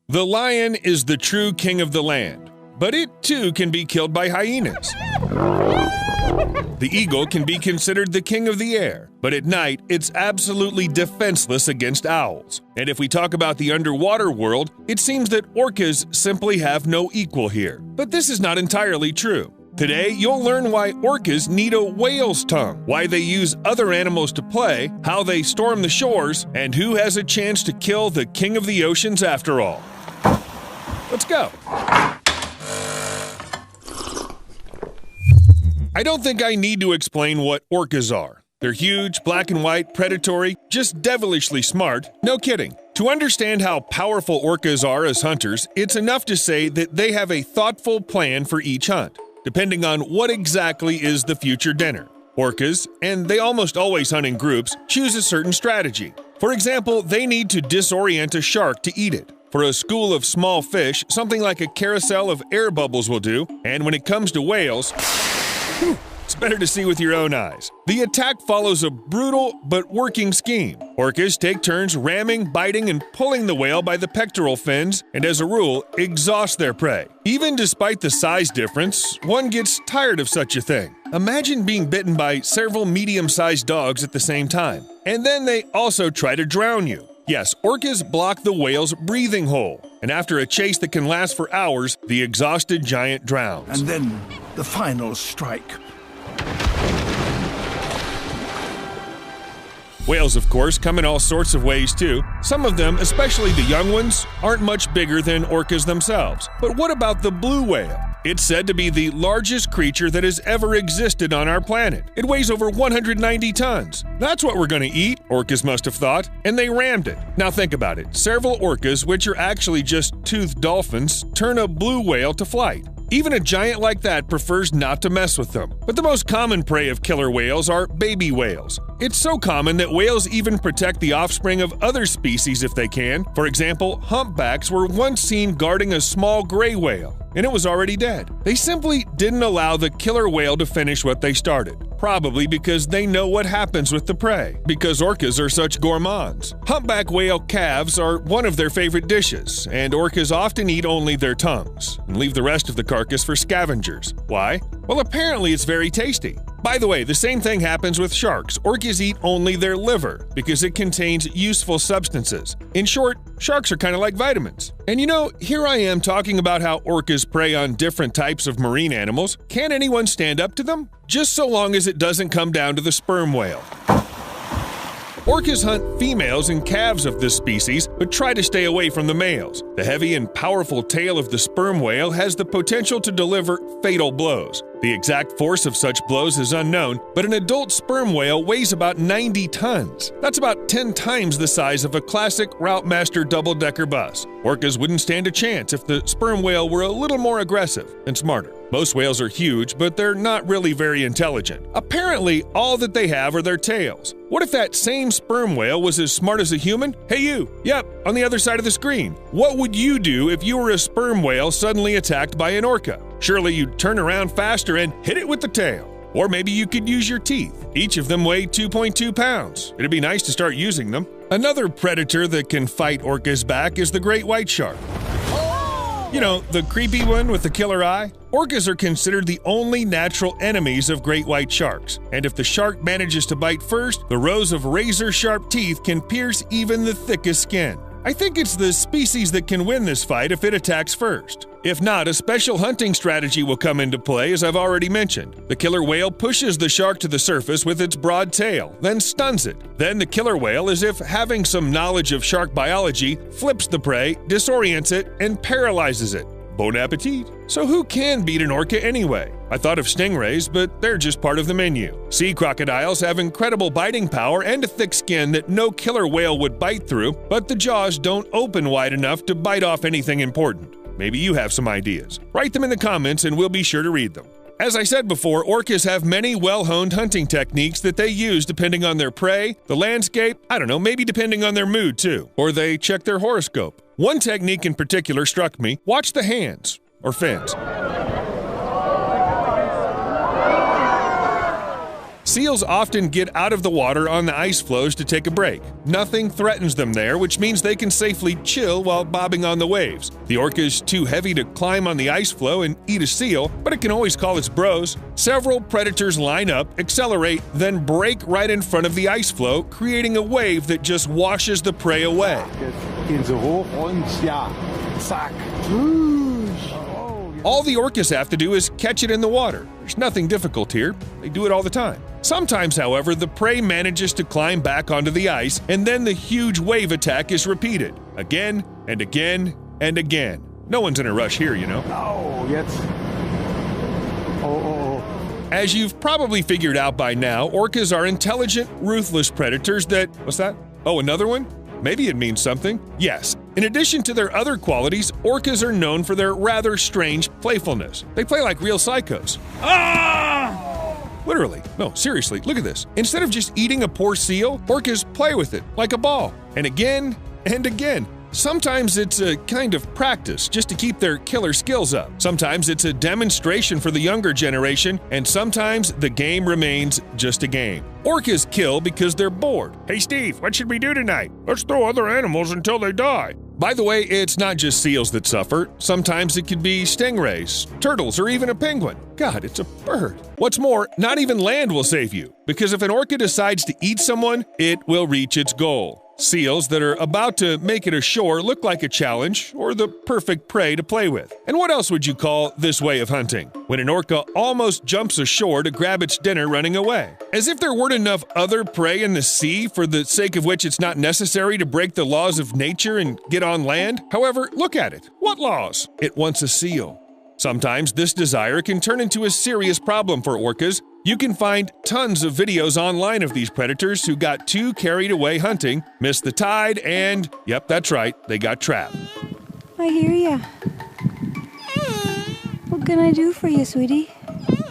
The lion is the true king of the land, but it too can be killed by hyenas. The eagle can be considered the king of the air, but at night it's absolutely defenseless against owls. And if we talk about the underwater world, it seems that orcas simply have no equal here. But this is not entirely true. Today, you'll learn why orcas need a whale's tongue, why they use other animals to play, how they storm the shores, and who has a chance to kill the king of the oceans after all. Let's go. I don't think I need to explain what orcas are. They're huge, black and white, predatory, just devilishly smart. No kidding. To understand how powerful orcas are as hunters, it's enough to say that they have a thoughtful plan for each hunt, depending on what exactly is the future dinner. Orcas, and they almost always hunt in groups, choose a certain strategy. For example, they need to disorient a shark to eat it. For a school of small fish, something like a carousel of air bubbles will do, and when it comes to whales, it's better to see with your own eyes. The attack follows a brutal but working scheme. Orcas take turns ramming, biting, and pulling the whale by the pectoral fins, and as a rule, exhaust their prey. Even despite the size difference, one gets tired of such a thing. Imagine being bitten by several medium-sized dogs at the same time. And then they also try to drown you. Yes, orcas block the whale's breathing hole, and after a chase that can last for hours, the exhausted giant drowns. And then the final strike. Whales, of course, come in all sorts of ways too. Some of them, especially the young ones, aren't much bigger than orcas themselves. But what about the blue whale? It's said to be the largest creature that has ever existed on our planet. It weighs over 190 tons. That's what we're going to eat, orcas must have thought, and they rammed it. Now think about it. Several orcas, which are actually just toothed dolphins, turn a blue whale to flight. Even a giant like that prefers not to mess with them. But the most common prey of killer whales are baby whales. It's so common that whales even protect the offspring of other species if they can. For example, humpbacks were once seen guarding a small gray whale, and it was already dead. They simply didn't allow the killer whale to finish what they started. Probably because they know what happens with the prey, because orcas are such gourmands. Humpback whale calves are one of their favorite dishes, and orcas often eat only their tongues and leave the rest of the carcass for scavengers. Why? Well, apparently it's very tasty. By the way, the same thing happens with sharks. Orcas eat only their liver because it contains useful substances. In short, sharks are kind of like vitamins. And you know, here I am talking about how orcas prey on different types of marine animals. Can anyone stand up to them? Just so long as it doesn't come down to the sperm whale. Orcas hunt females and calves of this species, but try to stay away from the males. The heavy and powerful tail of the sperm whale has the potential to deliver fatal blows. The exact force of such blows is unknown, but an adult sperm whale weighs about 90 tons. That's about 10 times the size of a classic Routemaster double-decker bus. Orcas wouldn't stand a chance if the sperm whale were a little more aggressive and smarter. Most whales are huge, but they're not really very intelligent. Apparently, all that they have are their tails. What if that same sperm whale was as smart as a human? Hey you! Yep, on the other side of the screen. What would you do if you were a sperm whale suddenly attacked by an orca? Surely you'd turn around faster and hit it with the tail. Or maybe you could use your teeth. Each of them weigh 2.2 pounds. It'd be nice to start using them. Another predator that can fight orcas back is the great white shark. You know, the creepy one with the killer eye? Orcas are considered the only natural enemies of great white sharks, and if the shark manages to bite first, the rows of razor-sharp teeth can pierce even the thickest skin. I think it's the species that can win this fight if it attacks first. If not, a special hunting strategy will come into play, as I've already mentioned. The killer whale pushes the shark to the surface with its broad tail, then stuns it. Then the killer whale, as if having some knowledge of shark biology, flips the prey, disorients it, and paralyzes it. Bon appetit! So who can beat an orca anyway? I thought of stingrays, but they're just part of the menu. Sea crocodiles have incredible biting power and a thick skin that no killer whale would bite through, but the jaws don't open wide enough to bite off anything important. Maybe you have some ideas. Write them in the comments and we'll be sure to read them. As I said before, orcas have many well-honed hunting techniques that they use depending on their prey, the landscape, I don't know, maybe depending on their mood too. Or they check their horoscope. One technique in particular struck me. Watch the hands, or fins. Seals often get out of the water on the ice floes to take a break. Nothing threatens them there, which means they can safely chill while bobbing on the waves. The orca is too heavy to climb on the ice floe and eat a seal, but it can always call its bros. Several predators line up, accelerate, then break right in front of the ice floe, creating a wave that just washes the prey away. Gehen sie hoch und ja, zack. All the orcas have to do is catch it in the water. There's nothing difficult here. They do it all the time. Sometimes, however, the prey manages to climb back onto the ice, and then the huge wave attack is repeated. Again and again and again. No one's in a rush here, you know. Oh, jetzt. Oh. As you've probably figured out by now, orcas are intelligent, ruthless predators that… What's that? Oh, another one? Maybe it means something. Yes. In addition to their other qualities, orcas are known for their rather strange playfulness. They play like real psychos. Literally. No, seriously, look at this. Instead of just eating a poor seal, orcas play with it like a ball. And again and again. Sometimes it's a kind of practice just to keep their killer skills up. Sometimes it's a demonstration for the younger generation, and sometimes the game remains just a game. Orcas kill because they're bored. Hey Steve, what should we do tonight? Let's throw other animals until they die. By the way, it's not just seals that suffer. Sometimes it could be stingrays, turtles, or even a penguin. God, it's a bird. What's more, not even land will save you, because if an orca decides to eat someone, it will reach its goal. Seals that are about to make it ashore look like a challenge or the perfect prey to play with. And what else would you call this way of hunting? When an orca almost jumps ashore to grab its dinner running away. As if there weren't enough other prey in the sea for the sake of which it's not necessary to break the laws of nature and get on land. However, look at it. What laws? It wants a seal. Sometimes this desire can turn into a serious problem for orcas. You can find tons of videos online of these predators who got too carried away hunting, missed the tide, and, yep, that's right, they got trapped. I hear ya. What can I do for you, sweetie?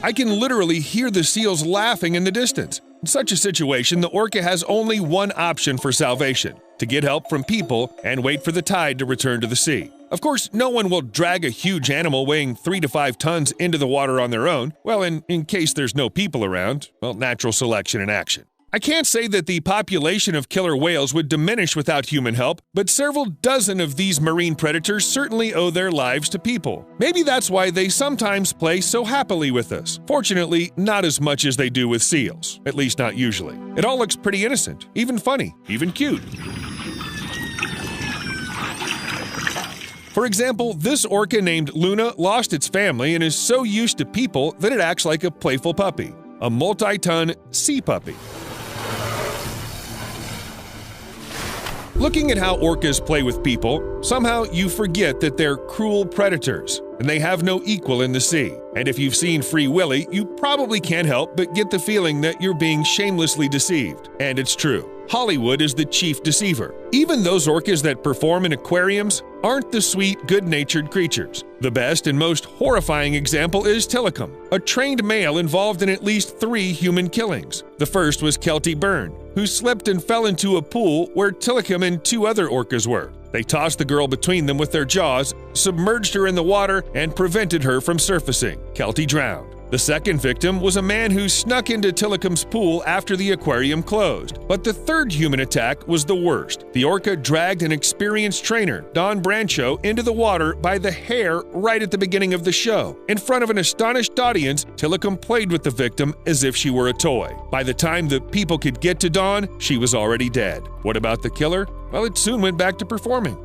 I can literally hear the seals laughing in the distance. In such a situation, the orca has only one option for salvation: to get help from people and wait for the tide to return to the sea. Of course, no one will drag a huge animal weighing 3 to 5 tons into the water on their own. Well, in case there's no people around, well, natural selection in action. I can't say that the population of killer whales would diminish without human help, but several dozen of these marine predators certainly owe their lives to people. Maybe that's why they sometimes play so happily with us. Fortunately, not as much as they do with seals, at least not usually. It all looks pretty innocent, even funny, even cute. For example, this orca named Luna lost its family and is so used to people that it acts like a playful puppy, a multi-ton sea puppy. Looking at how orcas play with people, somehow you forget that they're cruel predators, and they have no equal in the sea. And if you've seen Free Willy, you probably can't help but get the feeling that you're being shamelessly deceived. And it's true. Hollywood is the chief deceiver. Even those orcas that perform in aquariums aren't the sweet, good-natured creatures. The best and most horrifying example is Tilikum, a trained male involved in at least 3 human killings. The first was Kelty Byrne, who slipped and fell into a pool where Tilikum and 2 other orcas were. They tossed the girl between them with their jaws, submerged her in the water, and prevented her from surfacing. Kelty drowned. The second victim was a man who snuck into Tilikum's pool after the aquarium closed. But the third human attack was the worst. The orca dragged an experienced trainer, Don Brancho, into the water by the hair right at the beginning of the show. In front of an astonished audience, Tilikum played with the victim as if she were a toy. By the time the people could get to Dawn, she was already dead. What about the killer? Well, it soon went back to performing.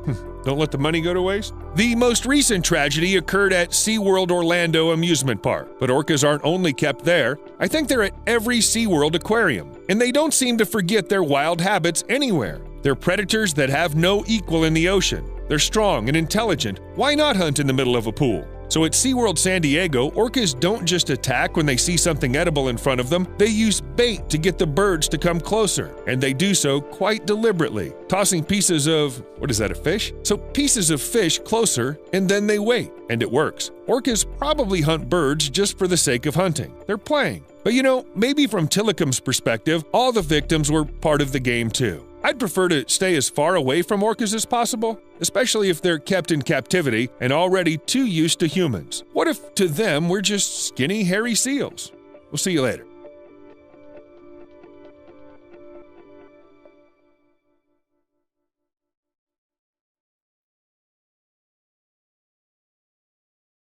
Don't let the money go to waste. The most recent tragedy occurred at SeaWorld Orlando amusement park, but orcas aren't only kept there. I think they're at every SeaWorld aquarium, and they don't seem to forget their wild habits anywhere. They're predators that have no equal in the ocean. They're strong and intelligent. Why not hunt in the middle of a pool? So at SeaWorld San Diego, orcas don't just attack when they see something edible in front of them. They use bait to get the birds to come closer, and they do so quite deliberately, tossing pieces of, what is that, a fish? So pieces of fish closer, and then they wait, and it works. Orcas probably hunt birds just for the sake of hunting. They're playing. But you know, maybe from Tilikum's perspective, all the victims were part of the game too. I'd prefer to stay as far away from orcas as possible, especially if they're kept in captivity and already too used to humans. What if to them we're just skinny, hairy seals? We'll see you later.